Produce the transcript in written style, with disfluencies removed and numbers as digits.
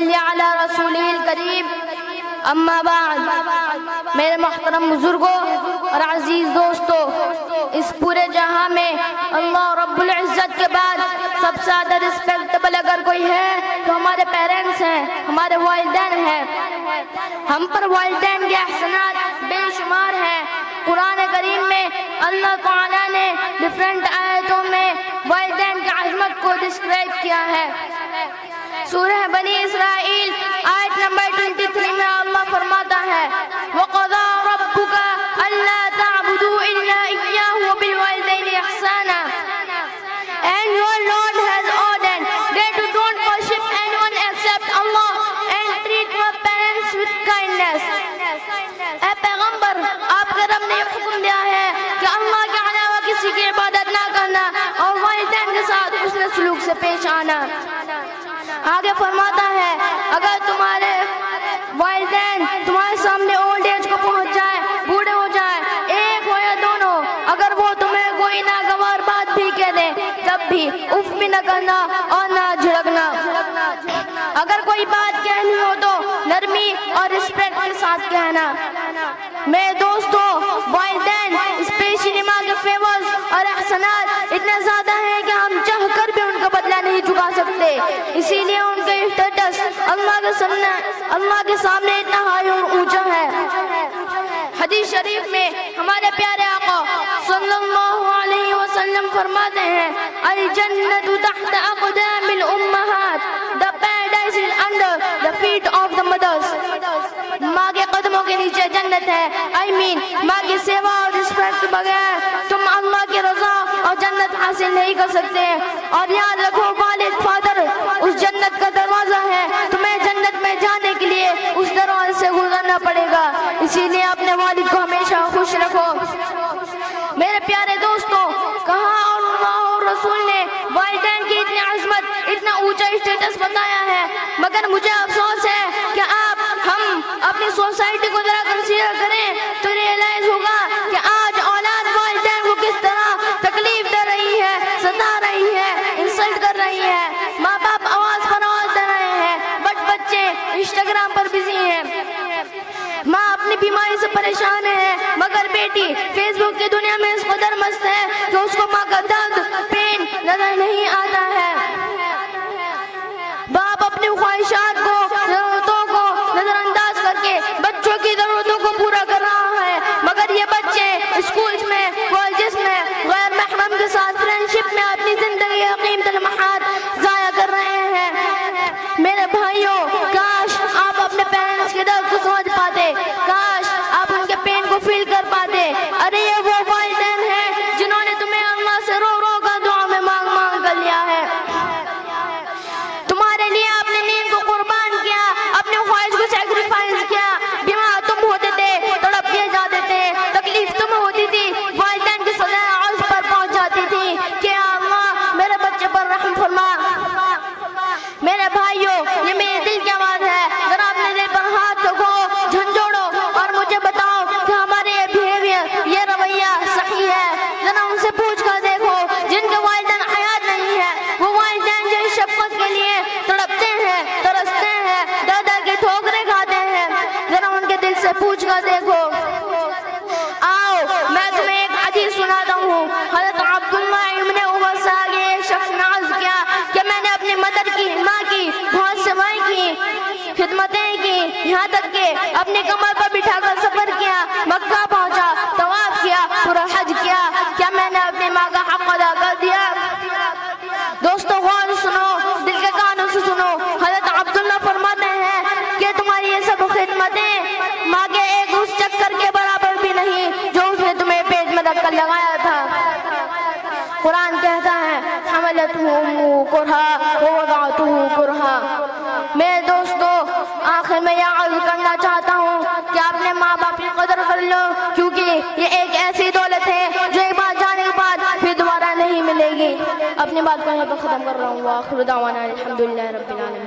صلی علی رسولہ الکریم اما بعد، میرے محترم بزرگوں اور عزیز دوستوں، اس پورے جہاں میں اللہ رب العزت کے بعد سب سے زیادہ رسپیکٹبل اگر کوئی ہے تو ہمارے پیرنٹس ہیں، ہمارے والدین ہیں۔ ہم پر والدین کے احسانات بے شمار ہیں۔ قرآن کریم میں اللہ تعالیٰ نے ڈیفرنٹ آیتوں میں والدین کی عظمت کو ڈسکرائب کیا ہے۔ سورہ بنی اسرائیل آیت نمبر 23 میں اللہ فرماتا ہے وَقَضَى رَبُّكَ أَلَّا تَعْبُدُوا إِلَّا إِيَّاهُ وَبِالْوَالِدَيْنِ إِحْسَانًا. And your Lord has ordered that you don't worship anyone except Allah and treat your parents with kindness. اے پیغمبر، آپ کے رب نے حکم دیا ہے کہ اللہ کے علاوہ کسی کی عبادت نہ کرنا اور والدین کے ساتھ حسن سلوک سے پیش آنا۔ آگے فرماتا ہے اگر تمہارے والدین تمہارے سامنے اولڈ ایج کو پہنچ جائے، بوڑھے ہو جائے، ایک ہو یا دونوں، اگر وہ تمہیں کوئی ناگوار بات بھی کہہ دیں تب بھی اف بھی نہ کرنا اور نہ جھڑکنا۔ اگر کوئی بات کہنی ہو تو نرمی اور رسپیکٹ کے ساتھ کہنا۔ میرے دوستوں، والدین اسپیشلی ماں کے فیورز اور احسانات اتنے زیادہ ہیں کہ ہم چاہ کر بھی ان کا بدلہ نہیں چکا سکتے، اسی لیے ان کے اسٹیٹس اللہ کے سامنے اتنا ہائی اور اونچا ہے۔ حدیث شریف میں ہمارے پیارے آقا صلی اللہ علیہ وسلم فرماتے ہیں الجنت تحت اقدام الامہات، the paradise is under the feet of the mothers. ماں کے قدموں کے نیچے جنت ہے، ماں کی سیوا اور رسپیکٹ بغیر تم اللہ کی رضا اور جنت حاصل نہیں کر سکتے۔ اور یاد رکھو والد فادر اس جنت کا دروازہ ہے، تمہیں جنت میں جانے کے لیے اس دروازے سے گزرنا پڑے گا، اسی لیے اپنے والد کو ہمیشہ خوش رکھو۔ میرے پیارے دوستوں، کہاں اللہ اور رسول نے والدین کی اتنی عظمت، اتنا اونچا اسٹیٹس بتایا ہے، مگر مجھے افسوس ہے کہ ہم اپنی سوسائٹی کو ذرا کنسیڈر کریں تو ریئلائز ہوگا کہ آج اولاد والدین کو کس طرح تکلیف دے رہی ہے، ستا رہی ہے، انسلٹ کر رہی ہے۔ ماں باپ آواز پر آواز دے رہے ہیں بٹ بچے انسٹاگرام پر بزی ہیں۔ ماں اپنی بیماری سے پریشان ہے مگر بیٹی فیس بک کی دنیا میں اس قدر مست ہے کہ اس کو ماں کا درد، پین نظر نہیں آتا ہے۔ باپ اپنی خواہشات کو، ضرورتوں کو نظر انداز کر کے بچوں کی ضرورتوں کو پورا کر رہا ہے، مگر یہ بچے اسکولز میں، کالجز میں غیر محرم کے ساتھ فرینڈشپ میں اپنی زندگی کے قیمتی لمحات ضائع کر رہے ہیں۔ میرے بھائیوں، کاش آپ اپنے پیرنٹس کے درد کو سمجھ پاتے، کاش آپ ان کے پین کو فیل کر پاتے۔ ارے یہ وہ والدین ہیں جنہوں نے تمہیں اللہ سے رو رو کر دعا میں مانگ مانگ کر لیا ہے، تمہارے لیے اپنے نیند کو قربان کیا، اپنے خواہش کو سیکریفائز کیا۔ بیمار تم ہوتے تھے، تڑپ کے جاتے تھے، تکلیف تمہیں ہوتی تھی، والدین کی سزا عرض پر پہنچ جاتی تھی کہ اللہ میرے بچے پر رحم فرما۔ میرے بھائیوں، یہ میرے دل کی آواز ہے، ذرا اپنے دل پر ہاتھ رکھو، جھنجھوڑو اور مجھے بتاؤ کہ ہمارے یہ بیہیویئر، یہ رویہ صحیح ہے؟ ذرا ان سے پوچھ کر دیکھو جن کے والدین حیات نہیں ہے، وہ والدین جو اس شفقت کے لیے تڑپتے ہیں، ترستے ہیں، در در کے ٹھوکریں کھاتے ہیں، ذرا ان کے دل سے پوچھ کر دیکھو۔ آؤ میں تمہیں ایک حدیث سناتا ہوں۔ حضرت عبداللہ ابن عمر سے آگے ایک شخص نے عرض کیا کہ میں نے اپنی ماں کی بہت سیوائیں کی، خدمتیں کی، یہاں تک کہ اپنی کمر پر بٹھا کر سفر کیا، مکہ پہنچا، طواف کیا، پورا حج کیا، کیا میں نے اپنی ماں کا حق ادا کر دیا؟ دوستو غور سنو، دل کے کانوں سے سنو۔ حضرت عبداللہ فرماتے ہیں کہ تمہاری یہ سب خدمتیں ماں کے ایک اس چکر کے برابر بھی نہیں جو اس نے تمہیں پیٹ میں رکھ کر لگایا تھا۔ قرآن کہتا ہے حملتہ امہ کرہا ووضعتہ کرہا۔ میرے دوستو، آخر میں یہ عرض کرنا چاہتا ہوں کہ اپنے ماں باپ کی قدر کر لو، کیونکہ یہ ایک ایسی دولت ہے جو ایک بار جانے کے بعد پھر دوبارہ نہیں ملے گی۔ اپنی بات کو یہاں پر ختم کر رہا ہوں۔ وآخر دعوانا الحمدللہ رب العالمین۔